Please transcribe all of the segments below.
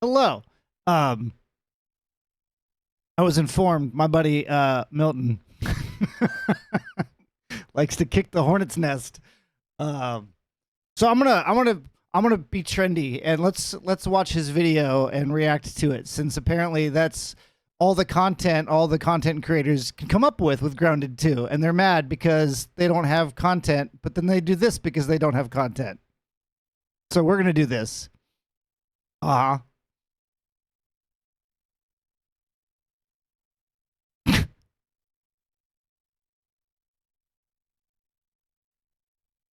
Hello. Um, I was informed my buddy Milton likes to kick the hornet's nest. So I'm gonna be trendy and let's watch his video and react to it, since apparently that's all the content creators can come up with Grounded 2, and they're mad because they don't have content, but then they do this because they don't have content. So we're gonna do this. Uh-huh.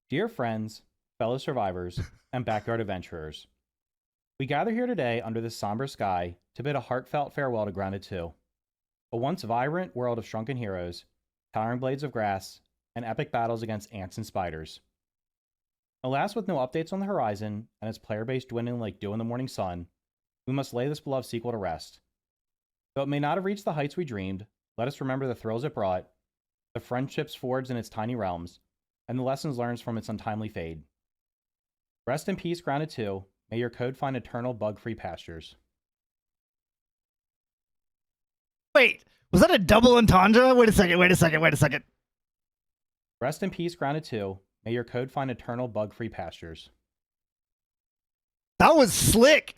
Dear friends, fellow survivors, and backyard adventurers, we gather here today under this somber sky to bid a heartfelt farewell to Grounded 2, a once vibrant world of shrunken heroes, towering blades of grass, and epic battles against ants and spiders. Alas, with no updates on the horizon, and its player base dwindling like dew in the morning sun, we must lay this beloved sequel to rest. Though it may not have reached the heights we dreamed, let us remember the thrills it brought, the friendships forged in its tiny realms, and the lessons learned from its untimely fade. Rest in peace, Grounded 2. May your code find eternal bug-free pastures. Wait, was that a double entendre? Wait a second. Rest in peace, Grounded 2. May your code find eternal bug-free pastures. That was slick.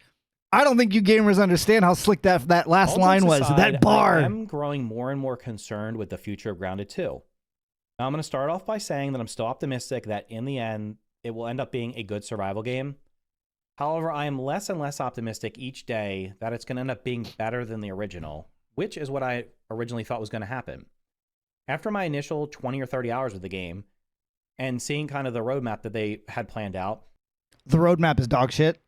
I don't think you gamers understand how slick that last line was. That bar. I am growing more and more concerned with the future of Grounded 2. Now, I'm going to start off by saying that I'm still optimistic that in the end, it will end up being a good survival game. However, I am less and less optimistic each day that it's going to end up being better than the original, which is what I originally thought was going to happen. After my initial 20 or 30 hours with the game, and seeing kind of the roadmap that they had planned out. The roadmap is dog shit.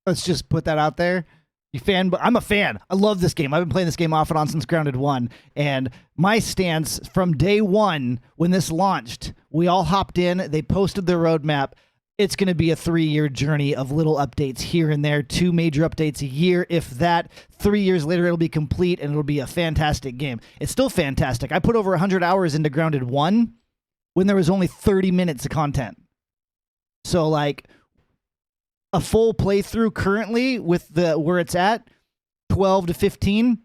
Let's just put that out there. You fan? I'm a fan. I love this game. I've been playing this game off and on since Grounded 1. And my stance from day one, when this launched, we all hopped in. They posted their roadmap. It's going to be a 3-year journey of little updates here and there. 2 major updates a year. If that, 3 years later, it'll be complete and it'll be a fantastic game. It's still fantastic. I put over 100 hours into Grounded 1 when there was only 30 minutes of content. So, like, a full playthrough currently with where it's at, 12 to 15,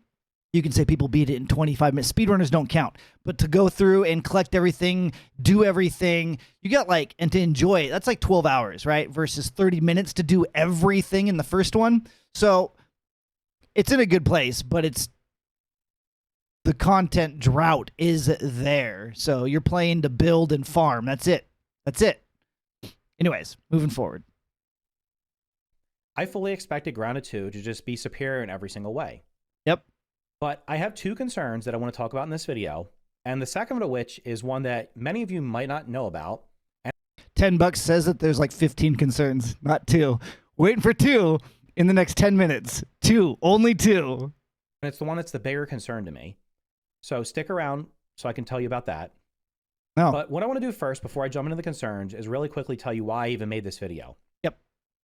you can say people beat it in 25 minutes. Speedrunners don't count. But to go through and collect everything, do everything, you got like, and to enjoy it, that's like 12 hours, right? Versus 30 minutes to do everything in the first one. So it's in a good place, but the content drought is there. So you're playing to build and farm. That's it. Anyways, moving forward. I fully expected Grounded 2 to just be superior in every single way. Yep. But I have 2 concerns that I want to talk about in this video, and the second of which is one that many of you might not know about. $10 says that there's like 15 concerns, not 2. Waiting for 2 in the next 10 minutes. 2, only 2. And it's the one that's the bigger concern to me. So stick around so I can tell you about that. No. But what I want to do first, before I jump into the concerns, is really quickly tell you why I even made this video. Yep.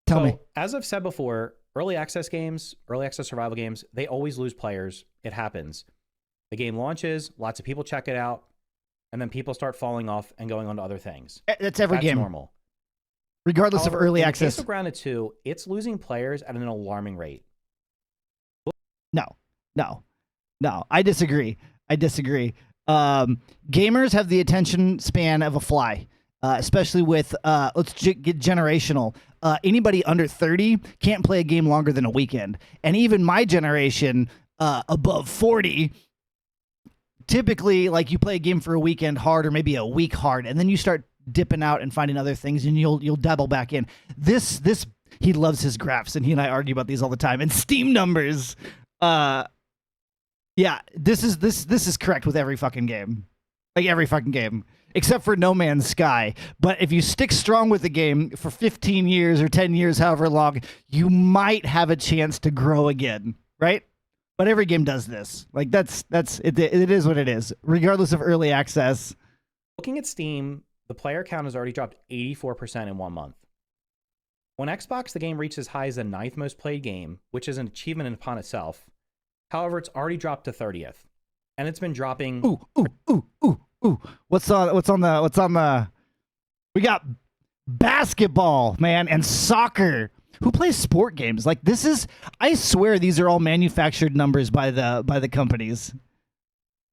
Tell me. As I've said before, early access games, early access survival games, they always lose players. It happens. The game launches, lots of people check it out, and then people start falling off and going on to other things. That's every game. That's normal. Regardless of early access. In the case of Grounded 2, it's losing players at an alarming rate. No. I disagree. Gamers have the attention span of a fly, especially with, let's get generational. Anybody under 30 can't play a game longer than a weekend. And even my generation, above 40, typically, like, you play a game for a weekend hard or maybe a week hard, and then you start dipping out and finding other things, and you'll dabble back in. This he loves his graphs, and he and I argue about these all the time. And Steam numbers, yeah, this is correct with every fucking game. Like, every fucking game. Except for No Man's Sky. But if you stick strong with the game for 15 years or 10 years, however long, you might have a chance to grow again, right? But every game does this. Like, that's it. It is what it is, regardless of early access. Looking at Steam, the player count has already dropped 84% in 1 month. On Xbox, the game reached as high as the 9th most played game, which is an achievement upon itself. However, it's already dropped to 30th, and it's been dropping. Ooh. What's on the? We got basketball, man, and soccer. Who plays sport games? Like this is, I swear these are all manufactured numbers by the companies.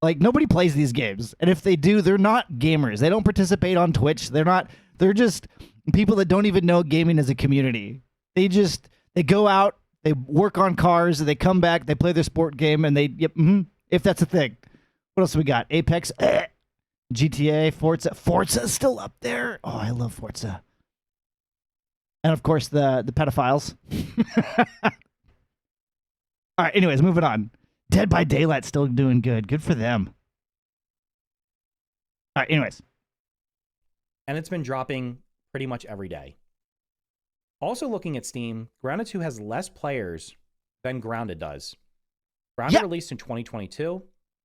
Like nobody plays these games, and if they do, they're not gamers. They don't participate on Twitch. They're just people that don't even know gaming as a community. They go out, they work on cars, they come back, they play their sport game, and if that's a thing. What else we got? Apex, GTA, Forza's still up there. Oh, I love Forza. And of course the pedophiles. All right, anyways, moving on. Dead by Daylight still doing good. Good for them. All right, anyways. And it's been dropping pretty much every day. Also looking at Steam, Grounded 2 has less players than Grounded does. Grounded released in 2022.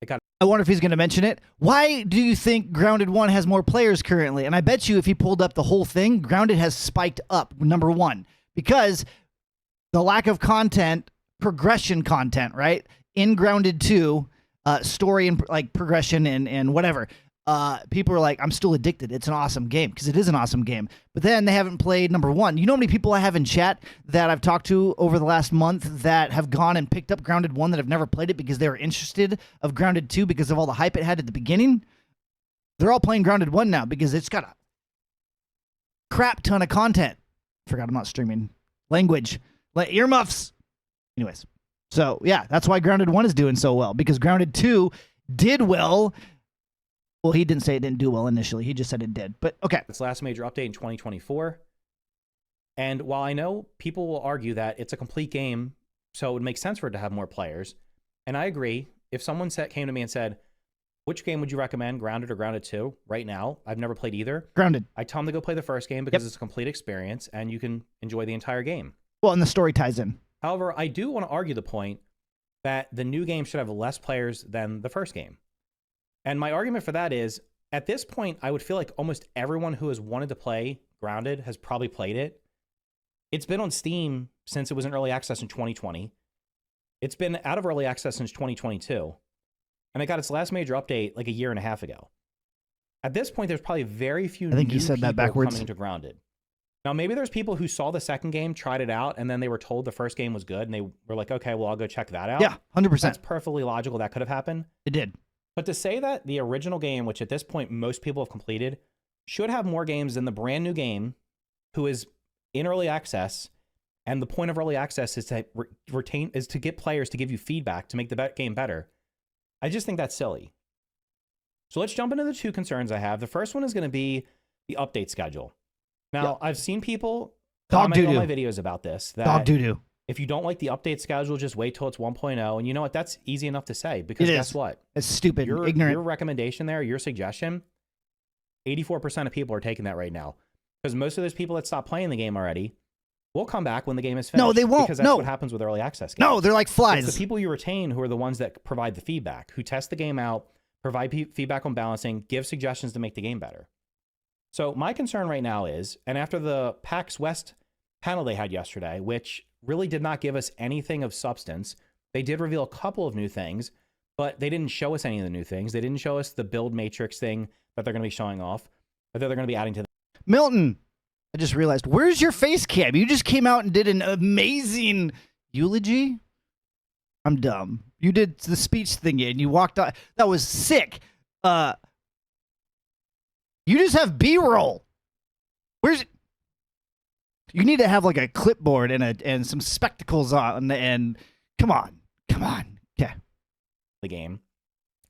I wonder if he's going to mention it. Why do you think Grounded 1 has more players currently? And I bet you if he pulled up the whole thing, Grounded has spiked up, number one. Because the lack of content, progression content, right? In Grounded 2, story and like progression and whatever. People are like, I'm still addicted. It's an awesome game, because it is an awesome game. But then they haven't played number one. You know how many people I have in chat that I've talked to over the last month that have gone and picked up Grounded 1 that have never played it because they were interested of Grounded 2 because of all the hype it had at the beginning? They're all playing Grounded 1 now because it's got a crap ton of content. Forgot I'm not streaming. Language. Like earmuffs. Anyways. So, yeah, that's why Grounded 1 is doing so well, because Grounded 2 did well. Well, he didn't say it didn't do well initially. He just said it did. But, okay. Its last major update in 2024. And while I know people will argue that it's a complete game, so it would make sense for it to have more players, and I agree. If someone came to me and said, which game would you recommend, Grounded or Grounded 2, right now? I've never played either. Grounded. I tell them to go play the first game because it's a complete experience, and you can enjoy the entire game. Well, and the story ties in. However, I do want to argue the point that the new game should have less players than the first game. And my argument for that is, at this point, I would feel like almost everyone who has wanted to play Grounded has probably played it. It's been on Steam since it was in early access in 2020. It's been out of early access since 2022. And it got its last major update like a year and a half ago. At this point, there's probably very few new people coming into Grounded. Now, maybe there's people who saw the second game, tried it out, and then they were told the first game was good, and they were like, okay, well, I'll go check that out. Yeah, 100%. That's perfectly logical. That could have happened. It did. But to say that the original game, which at this point most people have completed, should have more games than the brand new game, who is in early access, and the point of early access is to get players to give you feedback to make the game better. I just think that's silly. So let's jump into the two concerns I have. The first one is going to be the update schedule. Now, I've seen people comment on my videos about this. That if you don't like the update schedule, just wait till it's 1.0. And you know what? That's easy enough to say, because guess what? It's stupid, ignorant. Your recommendation there, your suggestion, 84% of people are taking that right now. Because most of those people that stopped playing the game already will come back when the game is finished. No, they won't. Because that's what happens with early access games. No, they're like flies. It's the people you retain who are the ones that provide the feedback, who test the game out, provide feedback on balancing, give suggestions to make the game better. So my concern right now is, and after the PAX West panel they had yesterday, which really did not give us anything of substance, they did reveal a couple of new things, but they didn't show us any of the new things. They didn't show us the build matrix thing that they're going to be showing off, that they're going to be adding to. Milton, I just realized, where's your face cam? You just came out and did an amazing eulogy. I'm dumb. You did the speech thingy and you walked out. That was sick. You just have B-roll. Where's it? You need to have like a clipboard and some spectacles on, and come on. Okay. The game.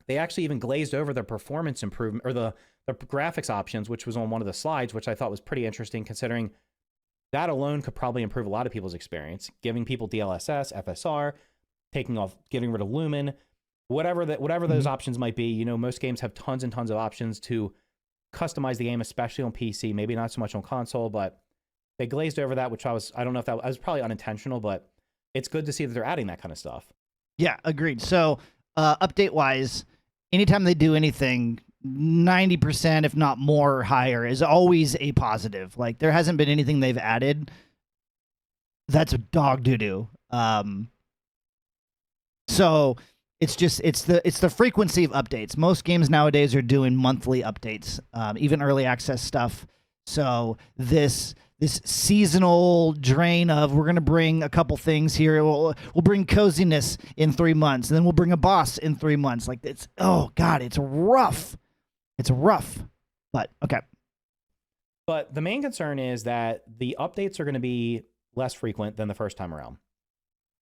They actually even glazed over the performance improvement, or the graphics options, which was on one of the slides, which I thought was pretty interesting, considering that alone could probably improve a lot of people's experience, giving people DLSS, FSR, getting rid of lumen, whatever those options might be. You know, most games have tons and tons of options to customize the game, especially on PC, maybe not so much on console, but they glazed over that, which I don't know if that was probably unintentional, but it's good to see that they're adding that kind of stuff. Yeah, agreed. So update wise, anytime they do anything, 90%, if not more or higher, is always a positive. Like, there hasn't been anything they've added that's a dog doo-doo. So it's the frequency of updates. Most games nowadays are doing monthly updates, even early access stuff. So this seasonal drain of we're gonna bring a couple things here. We'll bring coziness in 3 months, and then we'll bring a boss in 3 months. Like it's it's rough. It's rough. But okay. But the main concern is that the updates are going to be less frequent than the first time around.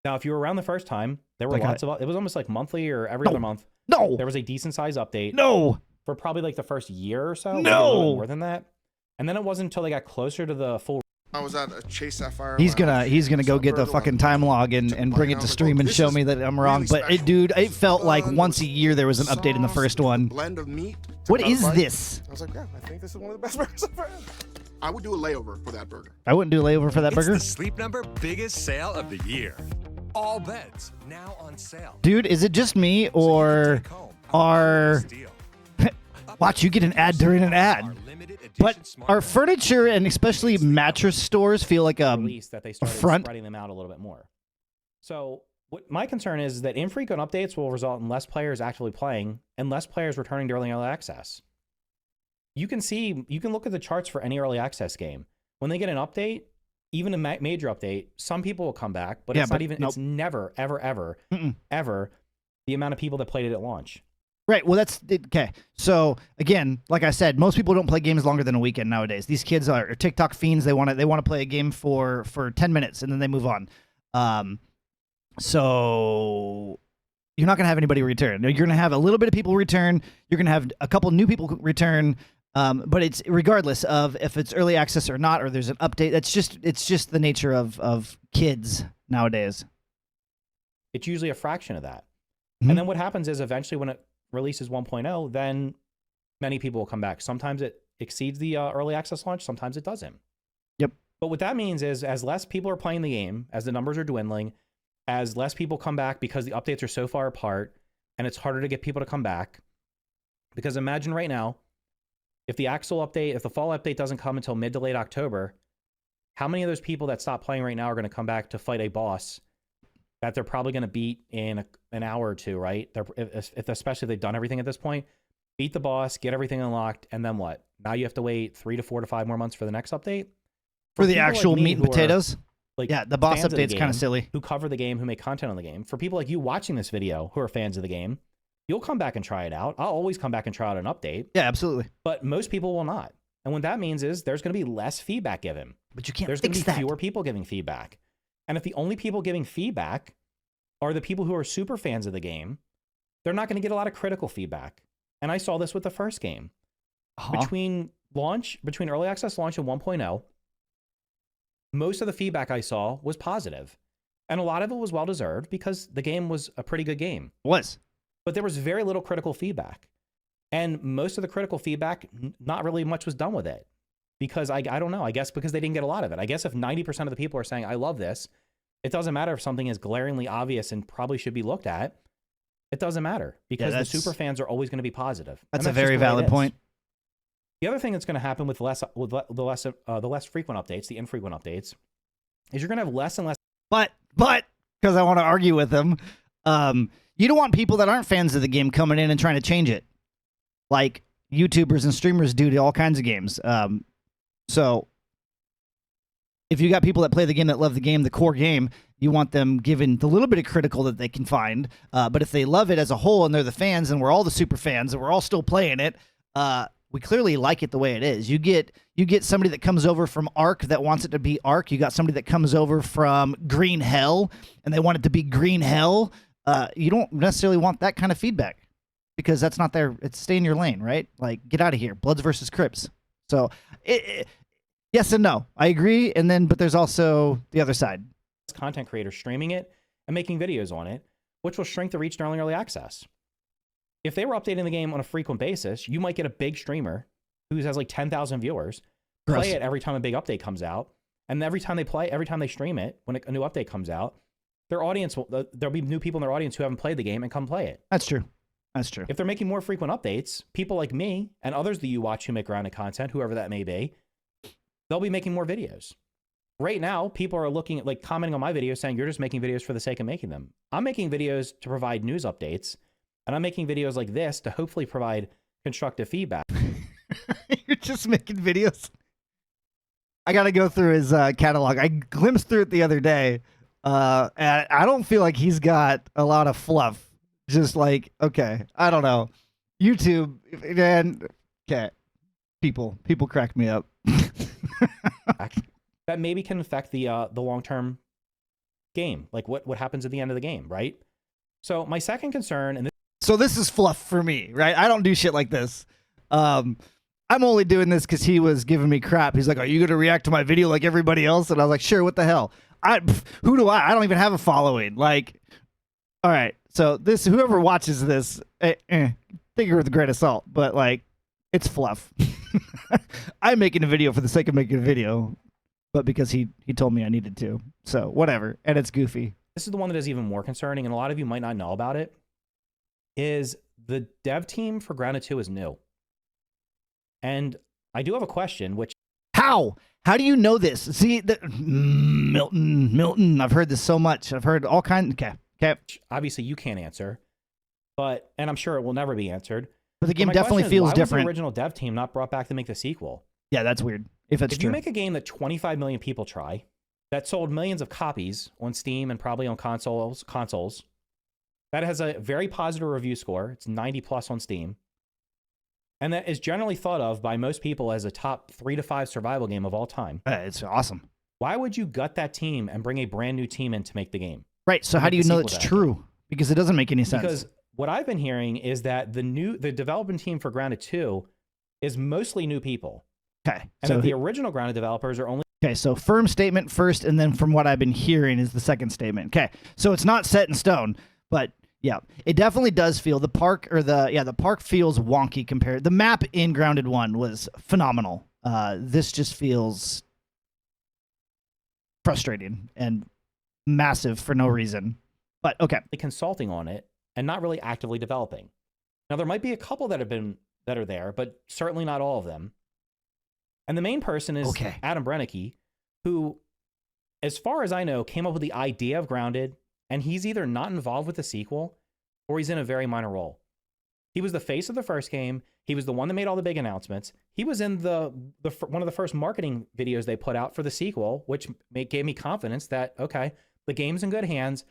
Now, if you were around the first time, there were lots of, it was almost like monthly or every other month. No. There was a decent size update. No. For probably like the first year or so. No. Maybe a little bit more than that. And then it wasn't until they got closer to the full. I was at a Chase Sapphire. He's gonna go get the fucking time log and bring it to stream and show me that I'm wrong. But it felt like once a year there was an update in the first one. Blend of meat. What is this? I was like, yeah, I think this is one of the best burgers I've ever had. I would do a layover for that burger. I wouldn't do a layover for that burger. It's the Sleep Number biggest sale of the year. All beds now on sale. Dude, is it just me or are watch you get an ad during an ad? But our furniture and especially mattress stores feel like a release that they started front. spreading them out a little bit more. So what my concern is that infrequent updates will result in less players actually playing and less players returning to early access. You can look at the charts for any early access game. When they get an update, even a major update, some people will come back, but it's never, ever, ever, ever the amount of people that played it at launch. Right. Well, that's okay. So again, like I said, most people don't play games longer than a weekend nowadays. These kids are TikTok fiends. They want to play a game for 10 minutes and then they move on. So you're not going to have anybody return. You're going to have a little bit of people return. You're going to have a couple new people return. But it's regardless of if it's early access or not, or there's an update. It's just the nature of kids nowadays. It's usually a fraction of that. Mm-hmm. And then what happens is eventually when it releases 1.0, then many people will come back. Sometimes it exceeds the early access launch. Sometimes it doesn't. Yep. But what that means is as less people are playing the game, as the numbers are dwindling, as less people come back because the updates are so far apart and it's harder to get people to come back. Because imagine right now, if the fall update doesn't come until mid to late October, how many of those people that stop playing right now are going to come back to fight a boss that they're probably going to beat in an hour or two, right? Especially if they've done everything at this point, beat the boss, get everything unlocked, and then what? Now you have to wait 3 to 4 to 5 more months for the next update? For the actual meat and potatoes? Like yeah, the boss update's kind of silly. Who cover the game, who make content on the game. For people like you watching this video who are fans of the game, you'll come back and try it out. I'll always come back and try out an update. Yeah, absolutely. But most people will not. And what that means is there's going to be less feedback given. But you can't There's fix going to be that. fewer people giving feedback. And if the only people giving feedback are the people who are super fans of the game, they're not going to get a lot of critical feedback. And I saw this with the first game. Between early access launch and 1.0, most of the feedback I saw was positive. And a lot of it was well-deserved because the game was a pretty good game. But there was very little critical feedback. And most of the critical feedback, not really much was done with it. Because I don't know, I guess because they didn't get a lot of it. I guess if 90% of the people are saying, I love this, it doesn't matter if something is glaringly obvious and probably should be looked at. It doesn't matter because the super fans are always going to be positive. That's a very valid point. The other thing that's going to happen with the less frequent updates, the infrequent updates, is you're going to have less and less. But because I want to argue with them, you don't want people that aren't fans of the game coming in and trying to change it, like YouTubers and streamers do to all kinds of games. So if you got people that play the game that love the game, the core game, you want them given the little bit of critical that they can find. But if they love it as a whole and they're the fans and we're all the super fans and we're all still playing it, we clearly like it the way it is. You get somebody that comes over from Ark that wants it to be Ark. You got somebody that comes over from Green Hell and they want it to be Green Hell. You don't necessarily want that kind of feedback because that's not their. It's stay in your lane, right? Like get out of here. Bloods versus Crips. So yes and no. I agree. But there's also the other side. Content creators streaming it and making videos on it, which will shrink the reach during early access. If they were updating the game on a frequent basis, you might get a big streamer who has like 10,000 viewers play it every time a big update comes out. And every time they stream it, when a new update comes out, there'll be new people in their audience who haven't played the game and come play it. That's true. If they're making more frequent updates, people like me and others that you watch who make grounded content, whoever that may be, they'll be making more videos. Right now, people are looking at commenting on my videos saying, you're just making videos for the sake of making them. I'm making videos to provide news updates, and I'm making videos like this to hopefully provide constructive feedback. You're just making videos. I got to go through his catalog. I glimpsed through it the other day, and I don't feel like he's got a lot of fluff. Just like, okay, I don't know. YouTube, man, okay. People crack me up. That maybe can affect the long-term game, like what happens at the end of the game, right? So my second concern, and this is fluff for me, right? I don't do shit like this. I'm only doing this because he was giving me crap. He's like, "Are you gonna react to my video like everybody else?" And I was like, "Sure." What the hell? Who do I? I don't even have a following. Like, all right. So this, whoever watches this, take it with a grain of salt. But like, it's fluff. I'm making a video for the sake of making a video, but because he told me I needed to. So whatever. And it's goofy. this is the one that is even more concerning, and a lot of you might not know about it, is the dev team for Grounded 2 is new. And I do have a question, which... How do you know this? See, Milton, I've heard this so much. I've heard all kinds. Okay. Obviously, you can't answer, but, and I'm sure it will never be answered. But the game my definitely question is, feels why different. Was the original dev team not brought back to make the sequel? Yeah, that's weird. If it's If true. you make a game that 25 million people try, that sold millions of copies on Steam and probably on consoles, that has a very positive review score. It's 90 plus on Steam. And that is generally thought of by most people as a top 3 to 5 survival game of all time. It's awesome. Why would you gut that team and bring a brand new team in to make the game? Right. So how do you know it's true? Because it doesn't make any sense. Because what I've been hearing is that the development team for Grounded 2 is mostly new people. Okay. And that the original Grounded developers are only... Okay, so firm statement first, and then from what I've been hearing is the second statement. Okay, so it's not set in stone, but yeah, it definitely does feel the park feels wonky compared. The map in Grounded 1 was phenomenal. This just feels frustrating and massive for no reason. But okay, consulting on it and not really actively developing. Now there might be a couple that are there, but certainly not all of them. And the main person is Adam Brennicky, who, as far as I know, came up with the idea of Grounded, and he's either not involved with the sequel or he's in a very minor role. He was the face of the first game. He was the one that made all the big announcements. He was in one of the first marketing videos they put out for the sequel, which gave me confidence that, okay, the game's in good hands.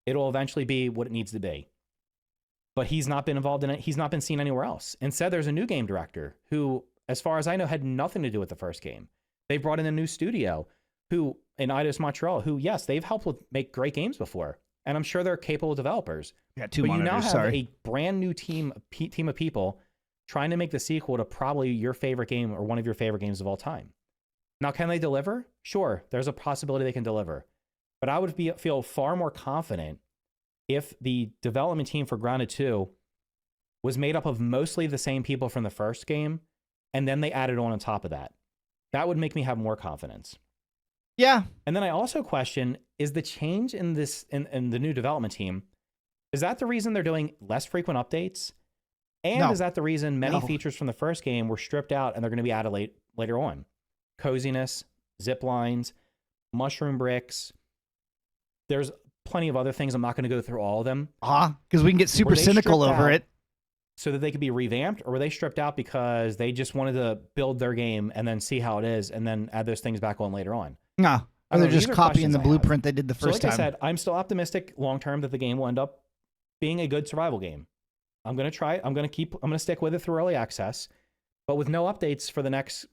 It'll eventually be what it needs to be. But he's not been involved in it. He's not been seen anywhere else. Instead, there's a new game director who, as far as I know, had nothing to do with the first game. They brought in a new studio in Eidos Montreal, who, yes, they've helped make great games before. And I'm sure they're capable developers. Yeah, two but monitors, you now have sorry. a brand new team of people trying to make the sequel to probably your favorite game or one of your favorite games of all time. Now, can they deliver? Sure, there's a possibility they can deliver. But I would feel far more confident if the development team for Grounded 2 was made up of mostly the same people from the first game, and then they added on top of that. That would make me have more confidence. Yeah. And then I also question, is the change in the new development team, is that the reason they're doing less frequent updates? And is that the reason many features from the first game were stripped out and they're going to be added later on? Coziness, zip lines, mushroom bricks. There's plenty of other things. I'm not going to go through all of them. Because we can get super cynical over it. So that they could be revamped, or were they stripped out because they just wanted to build their game and then see how it is and then add those things back on later on? No. Or they're just copying the blueprint they did the first time. Like I said, I'm still optimistic long term that the game will end up being a good survival game. I'm going to try it. I'm going to stick with it through early access, but with no updates for the next.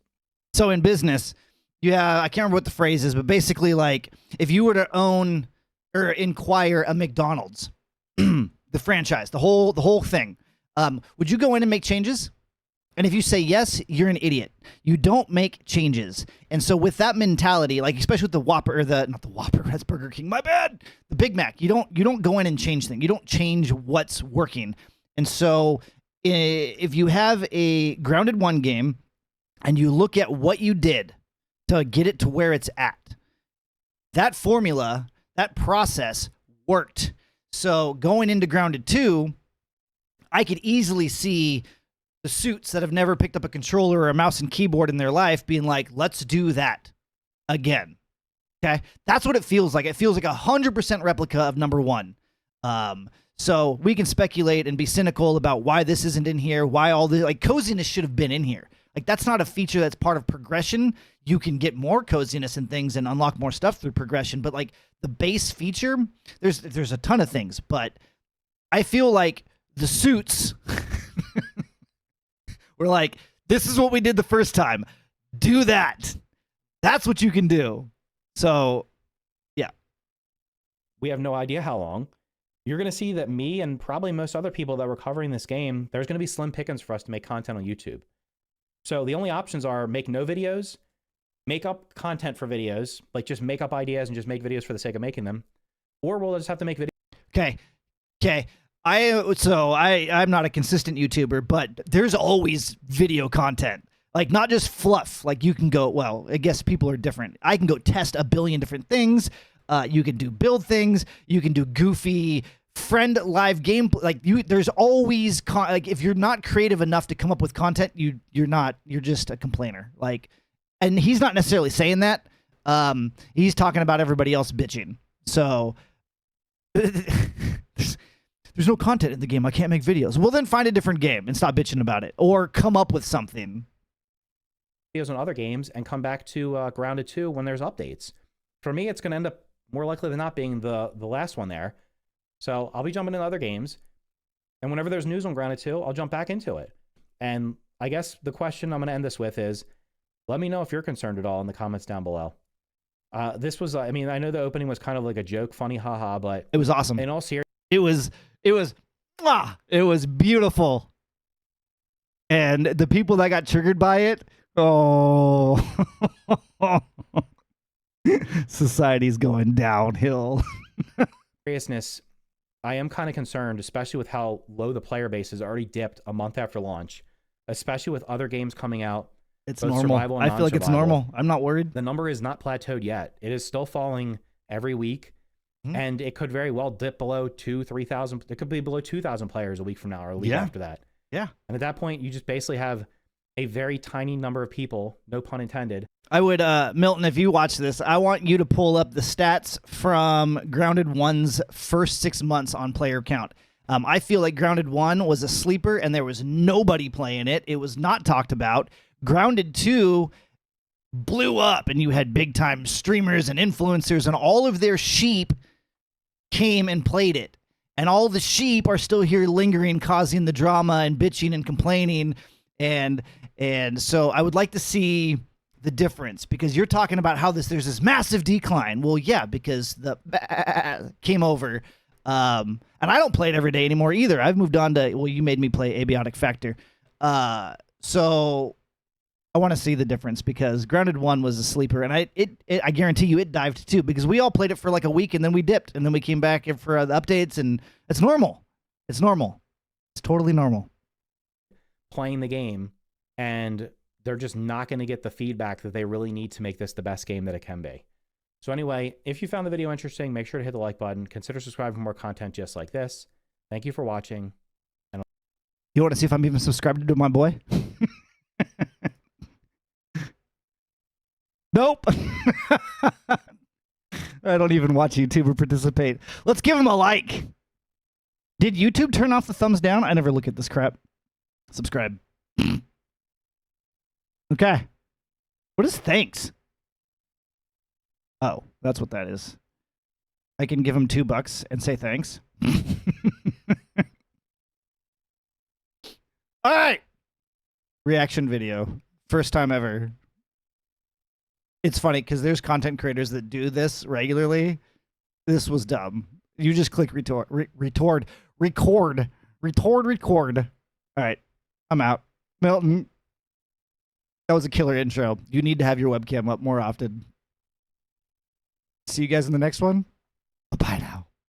So in business, I can't remember what the phrase is, but basically, like, if you were to own or acquire a McDonald's, the franchise, the whole thing, would you go in and make changes? And if you say yes, you're an idiot. You don't make changes. And so with that mentality, like especially with the Whopper, or not the Whopper, that's Burger King, my bad. The Big Mac, you don't go in and change things. You don't change what's working. And so if you have a Grounded 1 game and you look at what you did to get it to where it's at, that formula, that process worked. So going into Grounded 2, I could easily see the suits that have never picked up a controller or a mouse and keyboard in their life being like, let's do that again. Okay. That's what it feels like. It feels like 100% replica of number 1. So we can speculate and be cynical about why this isn't in here, why all the, like, coziness should have been in here. Like, that's not a feature that's part of progression. You can get more coziness and things and unlock more stuff through progression, but like the base feature, there's a ton of things, but I feel like the suits were like, this is what we did the first time. Do that. That's what you can do. So, yeah. We have no idea how long. You're going to see that me and probably most other people that were covering this game, there's going to be slim pickings for us to make content on YouTube. So the only options are make no videos, make up content for videos, like just make up ideas and just make videos for the sake of making them, or we'll just have to make videos. Okay. I'm not a consistent YouTuber, but there's always video content. Like, not just fluff. Like, you can go, well, I guess people are different. I can go test a billion different things. You can do build things. You can do goofy friend live game. Like, there's always like, if you're not creative enough to come up with content, you're just a complainer. Like, and he's not necessarily saying that. He's talking about everybody else bitching. So there's no content in the game. I can't make videos. Well, then find a different game and stop bitching about it, or come up with something. Videos on other games and come back to Grounded 2 when there's updates. For me, it's going to end up more likely than not being the last one there. So I'll be jumping into other games, and whenever there's news on Grounded 2, I'll jump back into it. And I guess the question I'm going to end this with is, let me know if you're concerned at all in the comments down below. This was, I mean, I know the opening was kind of like a joke, funny, haha, but it was awesome. In all seriousness, it was beautiful. And the people that got triggered by it, oh, society's going downhill. Seriousness, I am kind of concerned, especially with how low the player base has already dipped a month after launch, especially with other games coming out. It's normal. I feel like it's normal. I'm not worried. The number is not plateaued yet. It is still falling every week, and it could very well dip below 3,000. It could be below 2,000 players a week from now or a week after that. Yeah. And at that point, you just basically have a very tiny number of people, no pun intended. I would, Milton, if you watch this, I want you to pull up the stats from Grounded 1's first 6 months on player count. I feel like Grounded 1 was a sleeper, and there was nobody playing it. It was not talked about. Grounded 2 blew up, and you had big-time streamers and influencers, and all of their sheep came and played it. And all the sheep are still here lingering, causing the drama and bitching and complaining. And so I would like to see the difference, because you're talking about how there's this massive decline. Well, yeah, because the came over. And I don't play it every day anymore either. I've moved on to, well, you made me play Abiotic Factor. So I want to see the difference, because Grounded 1 was a sleeper, and I guarantee you it dived too, because we all played it for like a week and then we dipped, and then we came back for the updates, and it's normal. It's normal. It's totally normal. Playing the game, and they're just not going to get the feedback that they really need to make this the best game that it can be. So anyway, if you found the video interesting, make sure to hit the like button. Consider subscribing for more content just like this. Thank you for watching. You want to see if I'm even subscribed to my boy? Nope. I don't even watch YouTube or participate. Let's give him a like. Did YouTube turn off the thumbs down? I never look at this crap. Subscribe. Okay. What is thanks? Oh, that's what that is. I can give him $2 and say thanks. All right. Reaction video. First time ever. It's funny because there's content creators that do this regularly. This was dumb. You just click record. All right. I'm out. Milton. That was a killer intro. You need to have your webcam up more often. See you guys in the next one.